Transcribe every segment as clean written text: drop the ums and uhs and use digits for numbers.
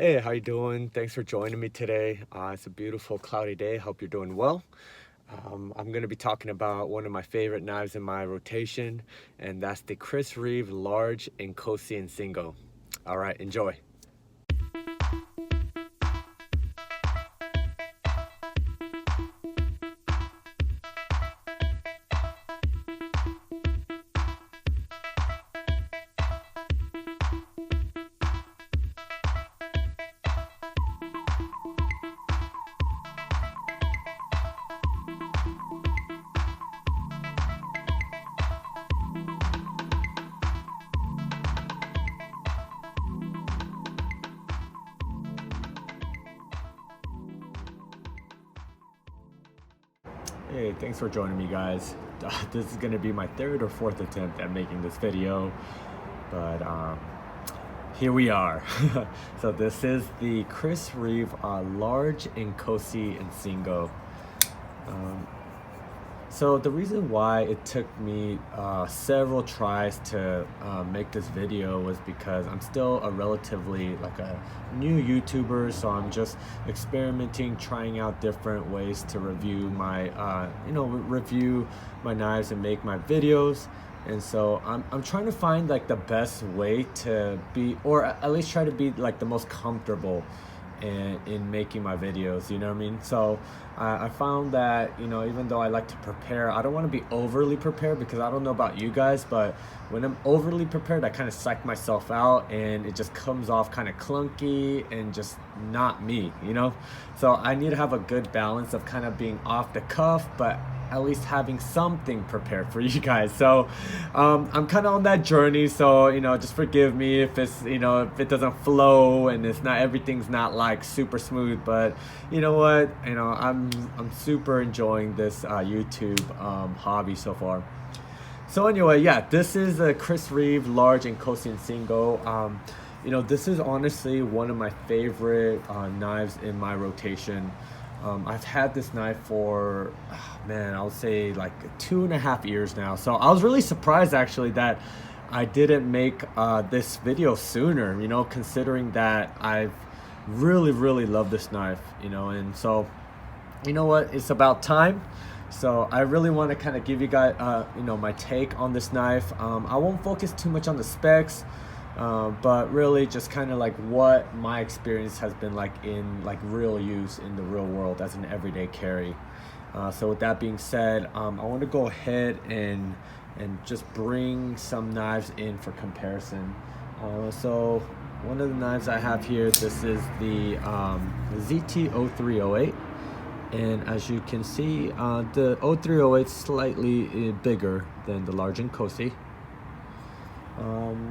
Hey, how you doing? Thanks for joining me today. It's a beautiful cloudy day. Hope you're doing well. I'm going to be talking about one of my favorite knives in my rotation, and that's the Reeve Large Inkosi Insingo. All right, enjoy. Hey, thanks for joining me, guys. This is going to be my third or fourth attempt at making this video, but here we are. So this is the Reeve Large Inkosi Insingo. So the reason why it took me several tries to make this video was because I'm still a relatively like a new YouTuber, so I'm just experimenting, trying out different ways to review my review my knives and make my videos. And so I'm trying to find like the best way to be, or at least try to be like the most comfortable in making my videos, you know what I mean? So I found that, even though I like to prepare, I don't want to be overly prepared, because I don't know about you guys, but when I'm overly prepared, I kind of psych myself out and it just comes off kind of clunky and just not me, So I need to have a good balance of kind of being off the cuff, but at least having something prepared for you guys. So I'm kind of on that journey, so just forgive me if it's if it doesn't flow and it's not, everything's not like super smooth, but you know what, I'm super enjoying this YouTube hobby so far. So anyway, yeah, this is a Reeve Large Inkosi Insingo. This is honestly one of my favorite knives in my rotation. I've had this knife for, I would say like 2.5 years now. So I was really surprised actually that I didn't make this video sooner, considering that I've really loved this knife, and so, you know what, it's about time. So I really want to kind of give you guys, my take on this knife. I won't focus too much on the specs, but really just kind of like what my experience has been like in like real use in the real world as an everyday carry. So with that being said, I want to go ahead and just bring some knives in for comparison. So one of the knives I have here, this is the ZT0308. And as you can see, the 0308 is slightly bigger than the Large Inkosi.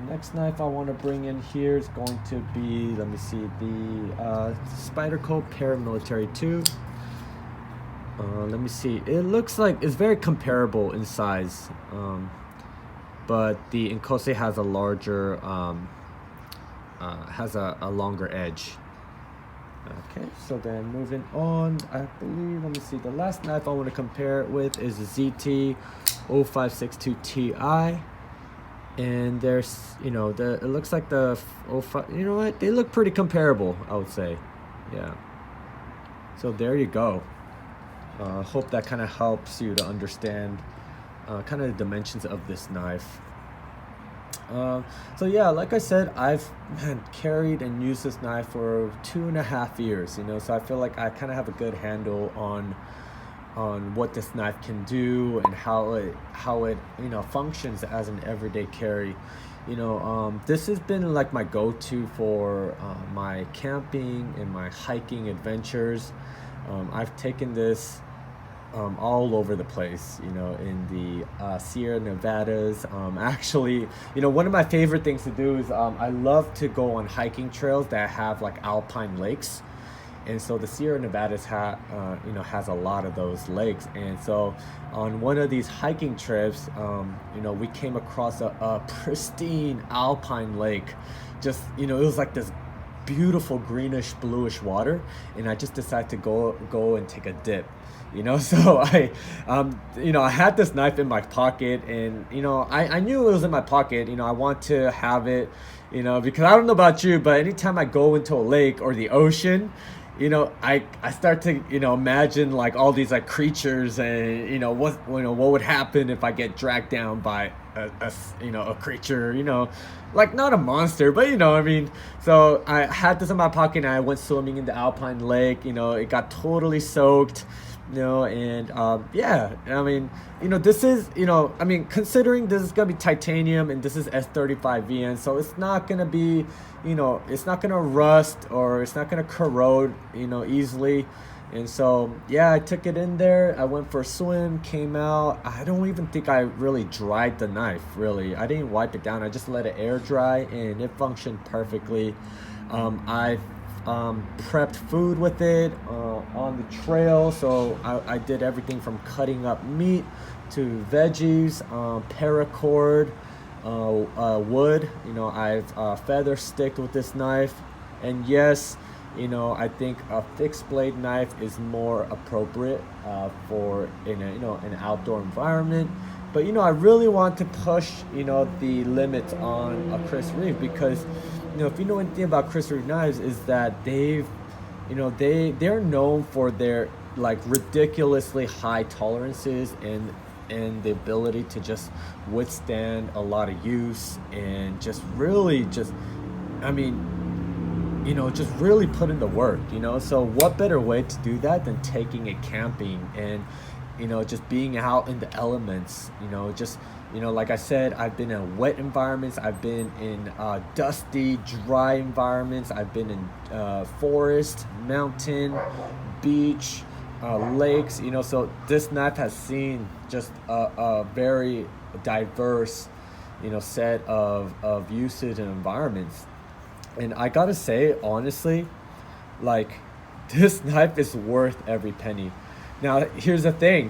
Next knife I want to bring in here is going to be, let me see, the Spyderco Paramilitary 2. Let me see, it looks like it's very comparable in size, but the Inkosi has a larger, has a longer edge. Okay, so then moving on, I believe, let me see, the last knife I want to compare it with is the ZT0562 Ti. And there's, it looks like the 05, you know what, they look pretty comparable, I would say. Yeah. So there you go. Hope that kind of helps you to understand kind of the dimensions of this knife. So yeah, like I said, I've carried and used this knife for 2.5 years, so I feel like I kind of have a good handle on what this knife can do and how it functions as an everyday carry. This has been like my go-to for my camping and my hiking adventures. I've taken this all over the place, in the Sierra Nevadas. Actually, one of my favorite things to do is I love to go on hiking trails that have like alpine lakes. And so the Sierra Nevadas has a lot of those lakes. And so on one of these hiking trips, we came across a pristine alpine lake. Just, it was like this beautiful greenish bluish water, and I just decided to go and take a dip. So I had this knife in my pocket, and I knew it was in my pocket. I want to have it, because I don't know about you, but anytime I go into a lake or the ocean, I start to imagine like all these like creatures, and what would happen if I get dragged down by a creature, like not a monster, but I mean. So I had this in my pocket, and I went swimming in the Alpine Lake. It got totally soaked. And yeah, I mean, this is, I mean, considering this is gonna be titanium and this is S35VN, so it's not gonna be, it's not gonna rust, or it's not gonna corrode, easily. And so yeah, I took it in there, I went for a swim, came out. I don't even think I really dried the knife, really. I didn't wipe it down, I just let it air dry, and it functioned perfectly. I prepped food with it on the trail, so I did everything from cutting up meat to veggies, paracord, wood. I've feather sticked with this knife, and yes, I think a fixed blade knife is more appropriate for in an outdoor environment. But I really want to push the limits on a Chris Reeve, because if you know anything about Chris Reeve knives, is that they're known for their like ridiculously high tolerances, and the ability to just withstand a lot of use, and just really just just really put in the work. So what better way to do that than taking it camping, and just being out in the elements. Like I said, I've been in wet environments, I've been in dusty, dry environments, I've been in forest, mountain, beach, lakes. So this knife has seen just a very diverse set of usage and environments. And I gotta say, honestly, like, this knife is worth every penny. Now, here's the thing,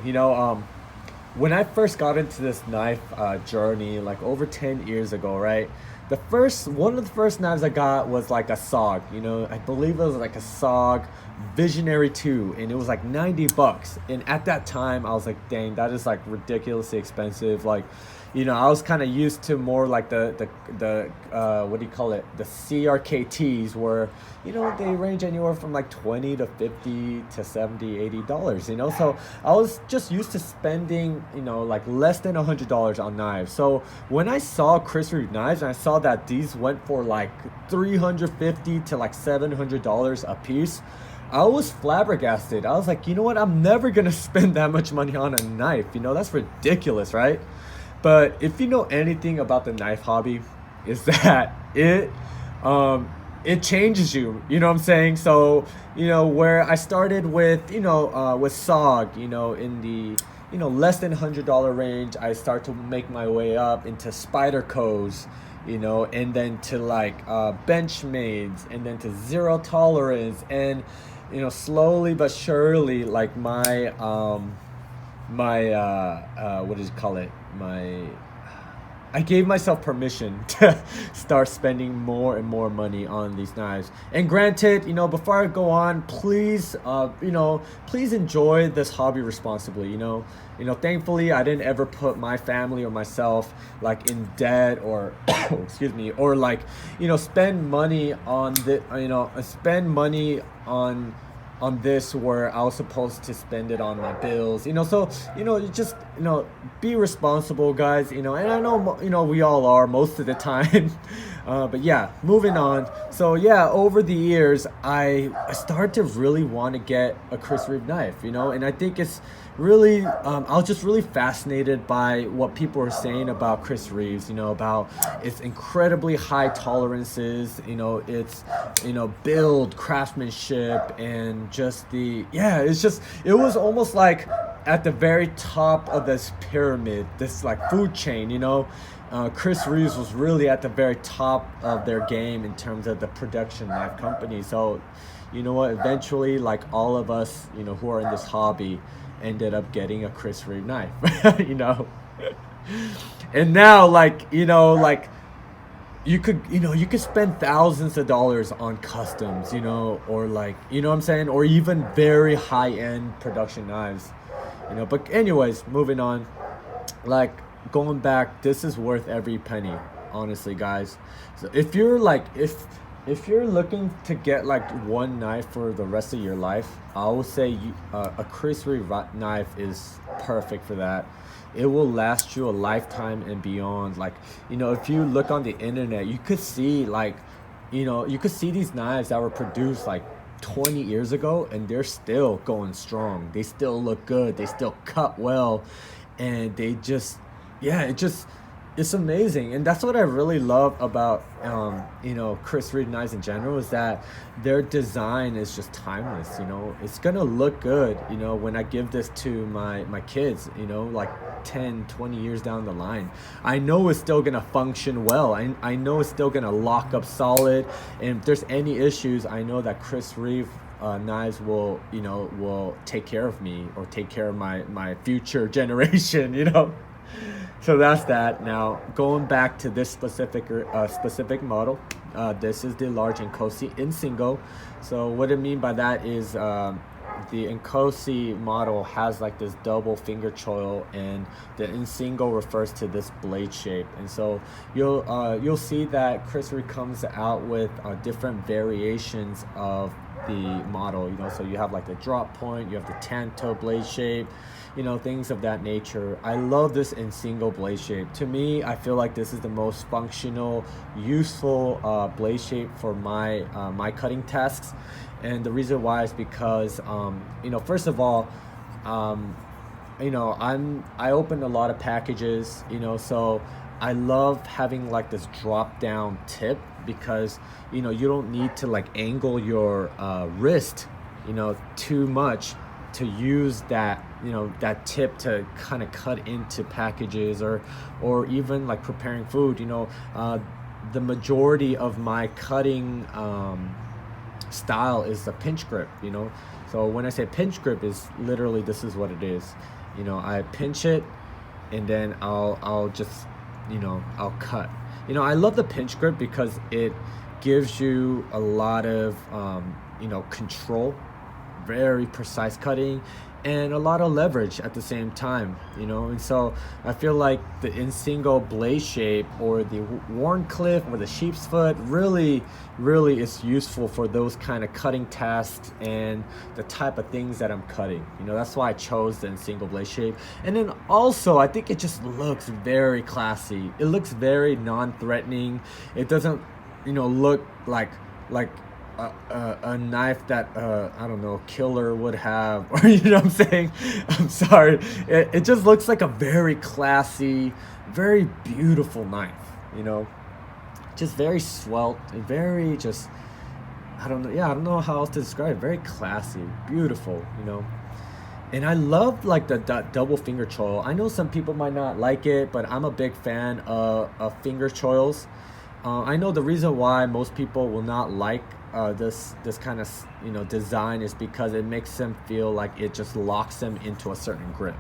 when I first got into this knife journey, like over 10 years ago, right? One of the first knives I got was like a SOG, I believe it was like a SOG Visionary 2, and it was like $90. And at that time, I was like, dang, that is like ridiculously expensive. Like, I was kind of used to more like the what do you call it? The CRKTs, where, they range anywhere from like $20 to $50 to $70, $80, So I was just used to spending, like less than $100 on knives. So when I saw Chris Reeve knives, and I saw that these went for like $350 to like $700 a piece, I was flabbergasted. I was like, you know what? I'm never going to spend that much money on a knife. That's ridiculous, right? But if you know anything about the knife hobby, is that it changes you. You know what I'm saying? So, where I started with, with SOG, in the, less than $100 range, I start to make my way up into Spydercos, and then to like Benchmades, and then to zero tolerance, and slowly but surely, like my what do you call it? I gave myself permission to start spending more and more money on these knives. And granted, before I go on, please, please enjoy this hobby responsibly. Thankfully, I didn't ever put my family or myself like in debt, or excuse me, or like, spend money on on this where I was supposed to spend it on my bills, so, you just, be responsible, guys, and I know, we all are most of the time. But yeah, moving on. So yeah, over the years, I started to really want to get a Chris Reeve knife, and I think it's really, I was just really fascinated by what people were saying about Chris Reeves, about its incredibly high tolerances, its, build, craftsmanship, and just it was almost like at the very top of this pyramid, this like food chain, Chris Reeves was really at the very top of their game in terms of the production knife company. So, eventually, like all of us, who are in this hobby, ended up getting a Chris Reeve knife, And now, like, you could, you could spend thousands of dollars on customs, or like, what I'm saying, or even very high-end production knives, but anyways, moving on. Like, going back, this is worth every penny, honestly, guys. So if you're like, if you're looking to get like one knife for the rest of your life, I would say a Chris Reeve knife is perfect for that. It will last you a lifetime and beyond. Like, if you look on the internet, you could see like, you could see these knives that were produced like 20 years ago, and they're still going strong. They still look good. They still cut well, and they just, yeah, it's amazing. And that's what I really love about Chris Reeve knives in general, is that their design is just timeless. It's gonna look good when I give this to my kids, like 10-20 years down the line. I know it's still gonna function well. I know it's still gonna lock up solid, and if there's any issues, I know that Chris Reeve knives will take care of me, or take care of my future generation. So that's that. Now, going back to this specific model, this is the Large Inkosi Insingo. So what I mean by that is the Inkosi model has like this double finger choil, and the Insingo refers to this blade shape. And so you'll see that Chris Reeve comes out with different variations of the model. So you have like the drop point, you have the tanto blade shape, things of that nature. I love this Insingo blade shape. To me, I feel like this is the most functional, useful blade shape for my cutting tasks. And the reason why is because, first of all, I open a lot of packages, so I love having like this drop down tip, because you don't need to like angle your wrist too much to use that that tip to kind of cut into packages, or even like preparing food. The majority of my cutting style is the pinch grip. So when I say pinch grip, is literally, this is what it is. I pinch it, and then I'll just I'll cut. I love the pinch grip because it gives you a lot of control, very precise cutting, and a lot of leverage at the same time. And so I feel like the Insingo blade shape, or the Warncliffe, or the sheep's foot, really is useful for those kind of cutting tasks and the type of things that I'm cutting. That's why I chose the Insingo blade shape. And then also, I think it just looks very classy. It looks very non-threatening. It doesn't look like a knife that I don't know, killer would have, or what I'm saying. I'm sorry. It just looks like a very classy, very beautiful knife. Just very svelte, very just, I don't know how else to describe it. Very classy, beautiful. And I love like the double finger choil. I know some people might not like it, but I'm a big fan of finger choils. I know the reason why most people will not like this kind of design is because it makes them feel like it just locks them into a certain grip.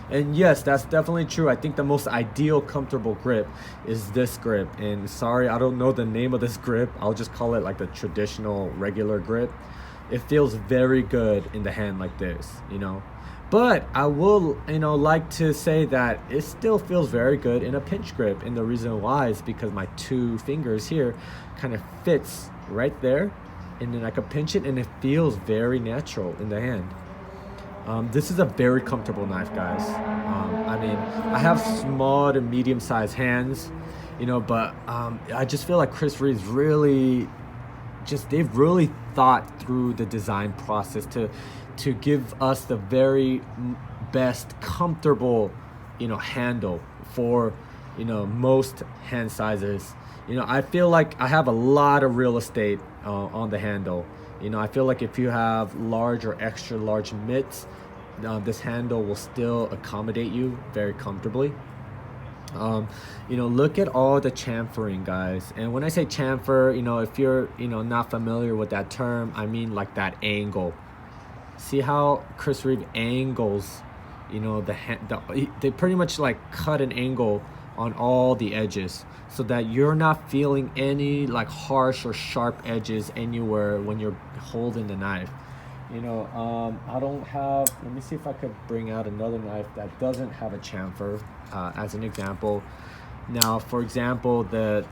And yes, that's definitely true. I think the most ideal comfortable grip is this grip. And sorry, I don't know the name of this grip. I'll just call it like the traditional regular grip. It feels very good in the hand like this, But I will, like to say that it still feels very good in a pinch grip. And the reason why is because my two fingers here kind of fits right there. And then I can pinch it, and it feels very natural in the hand. This is a very comfortable knife, guys. I mean, I have small to medium-sized hands, but I just feel like Chris Reeve's they've really thought through the design process to give us the very best comfortable handle for most hand sizes. I feel like I have a lot of real estate on the handle. I feel like if you have large or extra large mitts, this handle will still accommodate you very comfortably. Look at all the chamfering, guys. And when I say chamfer, if you're not familiar with that term, I mean like that angle. See how Chris Reeve angles, they pretty much like cut an angle on all the edges, so that you're not feeling any like harsh or sharp edges anywhere when you're holding the knife. I don't have, let me see if I could bring out another knife that doesn't have a chamfer as an example. Now, for example, the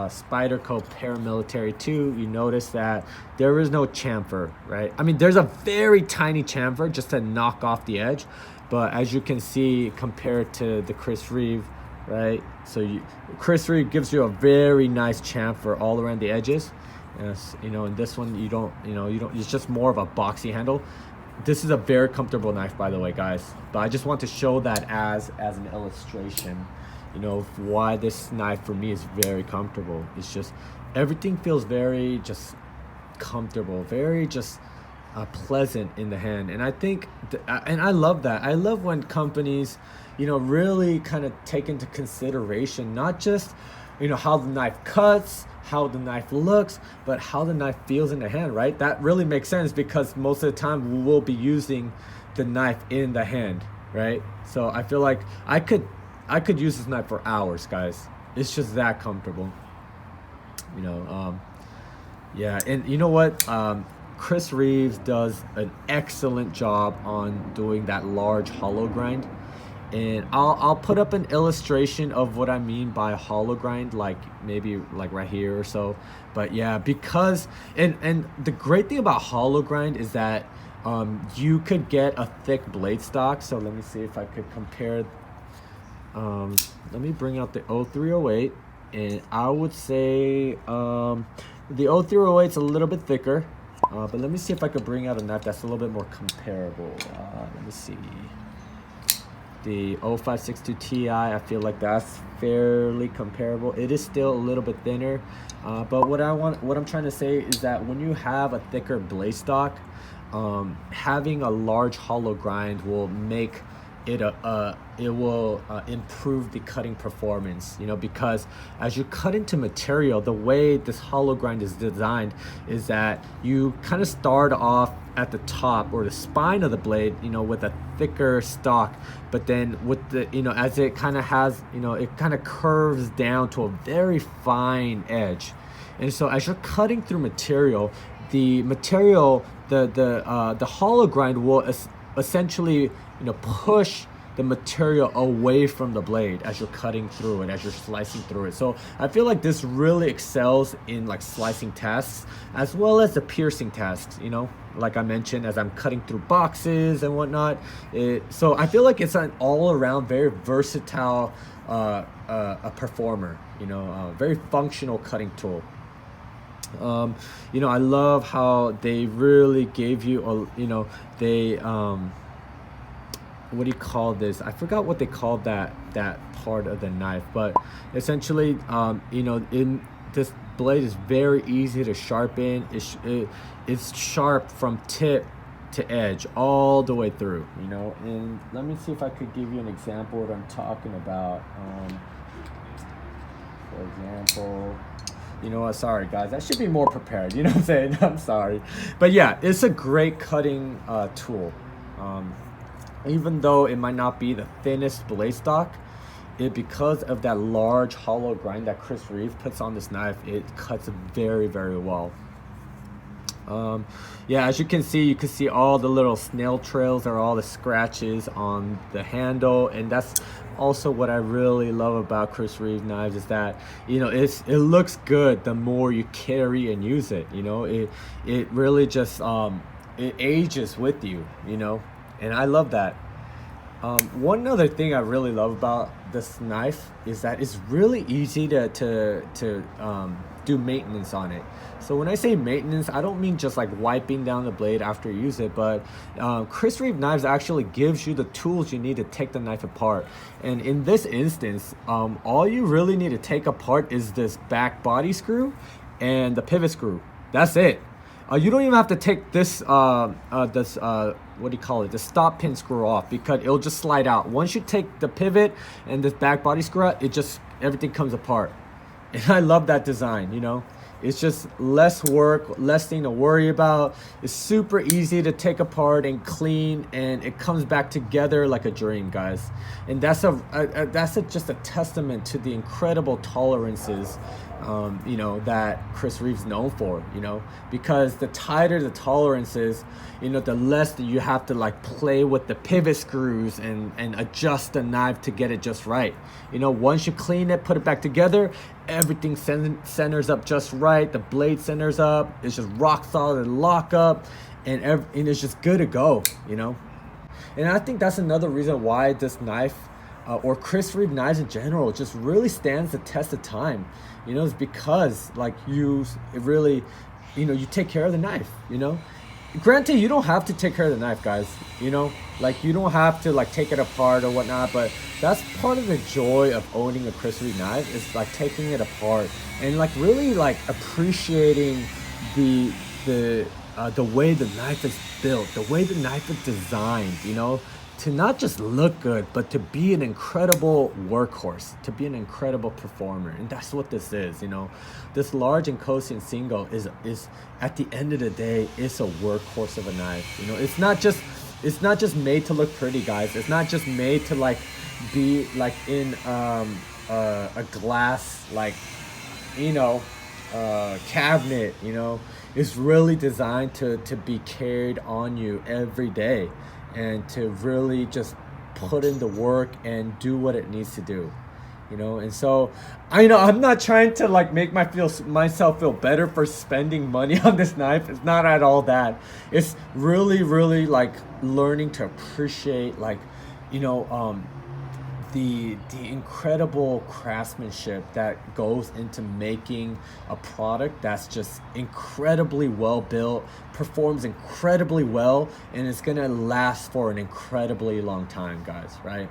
Spyderco Paramilitary 2, you notice that there is no chamfer, right? I mean, there's a very tiny chamfer just to knock off the edge, but as you can see, compared to the Chris Reeve, right? So Chris Reeve gives you a very nice chamfer all around the edges. Yes, in this one, you don't, it's just more of a boxy handle. This is a very comfortable knife, by the way, guys. But I just want to show that as an illustration. Why this knife for me is very comfortable. It's just everything feels very just comfortable, very just pleasant in the hand. And I think and I love that. I love when companies really kind of take into consideration not just how the knife cuts, how the knife looks, but how the knife feels in the hand, right? That really makes sense, because most of the time we will be using the knife in the hand, right? So I feel like I could use this knife for hours, guys. It's just that comfortable. Yeah, and you know what? Chris Reeves does an excellent job on doing that large hollow grind. And I'll put up an illustration of what I mean by hollow grind, like maybe like right here or so. But yeah, because and the great thing about hollow grind is that you could get a thick blade stock. So let me see if I could compare. Let me bring out the 0308, and I would say the 0308 is a little bit thicker, but let me see if I could bring out a knife that's a little bit more comparable. Let me see. The 0562 Ti, I feel like that's fairly comparable. It is still a little bit thinner, but what I'm trying to say is that when you have a thicker blade stock, having a large hollow grind will make it will improve the cutting performance, because as you cut into material, the way this hollow grind is designed is that you kind of start off at the top or the spine of the blade, with a thicker stock, but then with the, as it kind of has, it kind of curves down to a very fine edge. And so as you're cutting through material, the hollow grind will essentially push the material away from the blade as you're cutting through it, as you're slicing through it. So I feel like this really excels in like slicing tasks as well as the piercing tasks, like I mentioned, as I'm cutting through boxes and whatnot. So I feel like it's an all-around very versatile a performer, very functional cutting tool. I love how they really gave you they what do you call this? I forgot what they called that part of the knife, but essentially, this blade is very easy to sharpen. It's sharp from tip to edge all the way through, And let me see if I could give you an example of what I'm talking about. For example, sorry guys, I should be more prepared. You know what I'm saying? I'm sorry, but yeah, it's a great cutting tool. Even though it might not be the thinnest blade stock, because of that large hollow grind that Chris Reeve puts on this knife, it cuts very, very well. Yeah, as you can see all the little snail trails or all the scratches on the handle, and that's also what I really love about Chris Reeve knives, is that it looks good the more you carry and use it. It really just it ages with you, and I love that. One other thing I really love about this knife is that it's really easy to do maintenance on it. So when I say maintenance, I don't mean just like wiping down the blade after you use it, but Chris Reeve knives actually gives you the tools you need to take the knife apart. And in this instance, all you really need to take apart is this back body screw and the pivot screw. That's it. You don't even have to take this what do you call it, the stop pin screw off, because it'll just slide out. Once you take the pivot and this back body screw out, everything comes apart. And I love that design, It's just less work, less thing to worry about. It's super easy to take apart and clean, and it comes back together like a dream, guys. And just a testament to the incredible tolerances, that Chris Reeve's known for, because the tighter the tolerances, the less that you have to like play with the pivot screws and adjust the knife to get it just right. Once you clean it, put it back together, everything centers up just right. The blade centers up. It's just rock solid lock up, and it's just good to go. And I think that's another reason why this knife, or Chris Reeve knives in general, just really stands the test of time. It's because you take care of the knife. Granted, you don't have to take care of the knife, guys. You don't have to take it apart or whatnot, but that's part of the joy of owning a Chris Reeve knife, is taking it apart and really appreciating the way the knife is built, the way the knife is designed, to not just look good, but to be an incredible workhorse, to be an incredible performer. And that's what this is. This Large Inkosi Insingo is at the end of the day, it's a workhorse of a knife. It's not just made to look pretty, guys. It's not just made to be in a glass cabinet. It's really designed to be carried on you every day, and to really just put in the work and do what it needs to do. And so I'm not trying to make myself feel better for spending money on this knife. It's not at all that. It's really learning to appreciate the incredible craftsmanship that goes into making a product that's just incredibly well built, performs incredibly well, and it's gonna last for an incredibly long time, guys, right?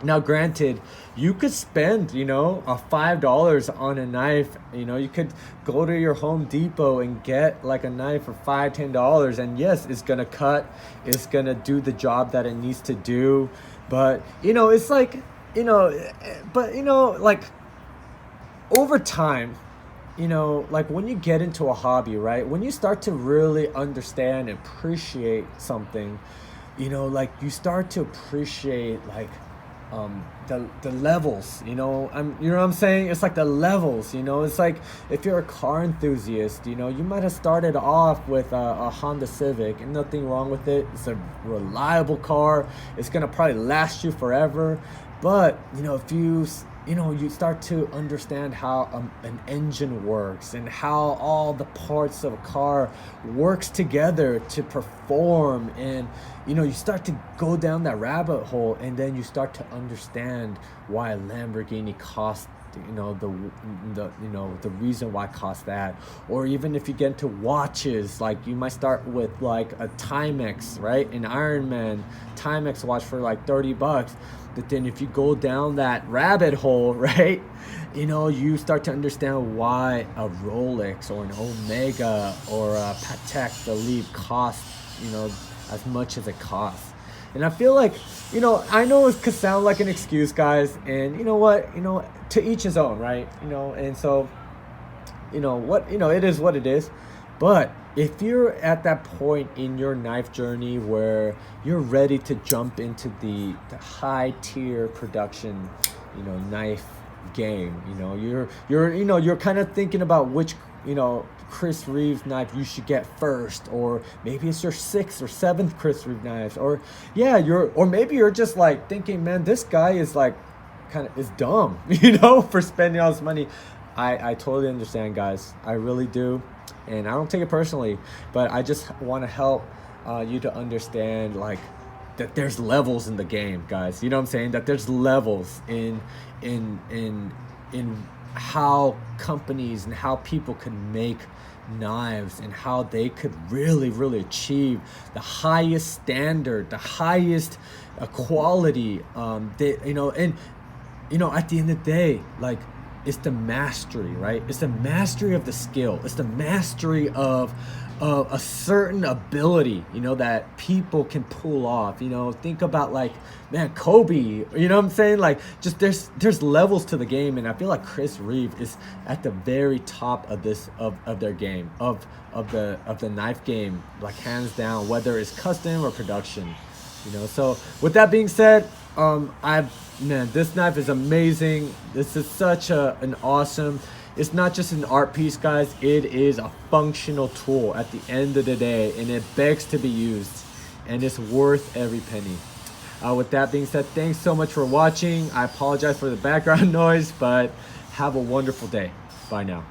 Now, granted, you could spend, a $5 on a knife. You could go to your Home Depot and get a knife for $5, $10, and yes, it's gonna cut, it's gonna do the job that it needs to do. But it's over time, when you get into a hobby, right? When you start to really understand and appreciate something, you start to appreciate the levels, you know what I'm saying? It's the levels, it's if you're a car enthusiast, you might have started off with a Honda Civic, and nothing wrong with it. It's a reliable car. It's gonna probably last you forever. But if you start to understand how an engine works, and how all the parts of a car works together to perform, and you start to go down that rabbit hole, and then you start to understand why a Lamborghini costs the reason why it costs that. Or even if you get into watches, you might start with a Timex, right? An Ironman Timex watch for $30. But then if you go down that rabbit hole, right, you start to understand why a Rolex or an Omega or a Patek Philippe costs as much as it costs. And I feel I know it could sound like an excuse, guys, and to each his own, right? And so it is what it is. But if you're at that point in your knife journey where you're ready to jump into the high tier production knife game, you're kind of thinking about which Chris Reeve's knife you should get first, or maybe it's your 6th or 7th Chris Reeve knives, or maybe you're just thinking, man, this guy is is dumb, for spending all this money. I totally understand, guys. I really do, and I don't take it personally, but I just want to help you to understand that there's levels in the game, guys. You know what I'm saying? That there's levels in how companies and how people can make knives, and how they could really achieve the highest standard, the highest quality. At the end of the day, it's the mastery, right? It's the mastery of the skill. It's the mastery of a certain ability, you know, that people can pull off. You know, think about like, man, Kobe, you know what I'm saying? Like, just there's levels to the game, and I feel like Chris Reeve is at the very top of this of their game, of the knife game, like hands down, whether it's custom or production. You know, so with that being said, man, this knife is amazing. This is such an awesome, it's not just an art piece, guys. It is a functional tool at the end of the day, and it begs to be used, and it's worth every penny. With that being said, thanks so much for watching. I apologize for the background noise, but have a wonderful day. Bye now.